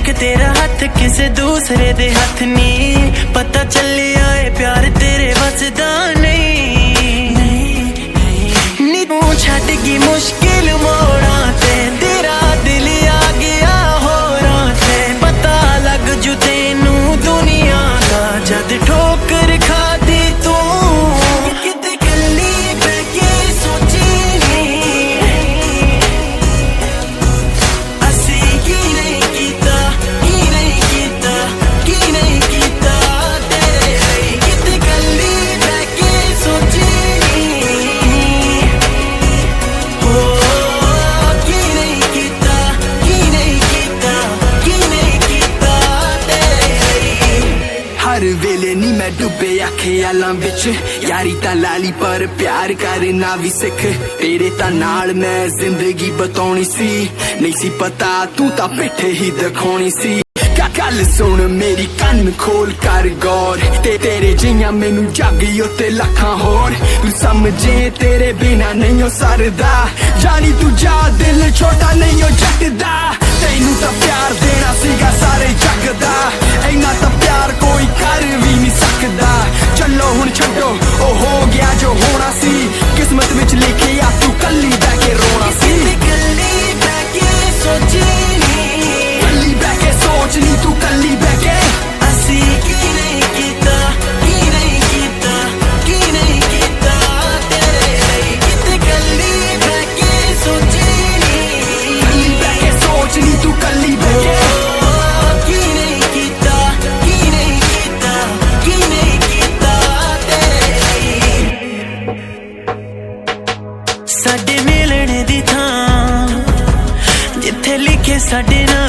देख तेरा हाथ किसे दूसरे दे हाथ नी, पता चलिया है प्यार तेरे वसदा नहीं। नी तू छड़ गई मुश्किल मोड़ा ते, तेरा दिल आ गया होरां ते, पता लग जू तेनू दुनिया दा जद ठोकर खा दी तू। किते कल्ली बैके सोची असी की नहीं कीता, की नहीं कीता, की नहीं कीता तेरे लिए। किते कल्ली बैके सोची हो, की नहीं कीता, की नहीं कीता, की नहीं कीता तेरे लिए। हर वेले नी मैं डुबे ख्यालां विच, यारी तां लाली पर प्यार करना भी सिख। तेरे तां नाल मैं जिंदगी बताउणी सी, नहीं सी पता तू तां पिट्ठे ही दिखाउणी सी। गल सुन मेरी कन्न खोल कर गौर, तेरे जियां मैनू जग उत्ते लखां होर। तू समझे तेरे बिना नहीं हो सरदा, जानी तू जा दिल छोटा नहीं हो जगदा। तैनू तां प्यार देना सीगा सारे जग दा, इन्ना तां प्यार कोई कर भी नहीं सकदा। चलो हुण छड्डो ओ हो गया जो होना सी, किस्मत विच लिखिया तू कल्ली बैठ के रोना सी। कल्ली बैके सोची कल्ली बैठ के सोच ली तू, कल्ली बैठ के असी की नहीं कीता, की नहीं कीता, की नहीं कीता तेरे लिए। किते कल्ली बैके सोची कल्ली बैठ के सोच ली तू, कल्ली बैठ के की नहीं कीता, की नहीं कीता, की नहीं कीता तेरे लिए। साडे मिलने दी थां जिथे लिखे साडे नाम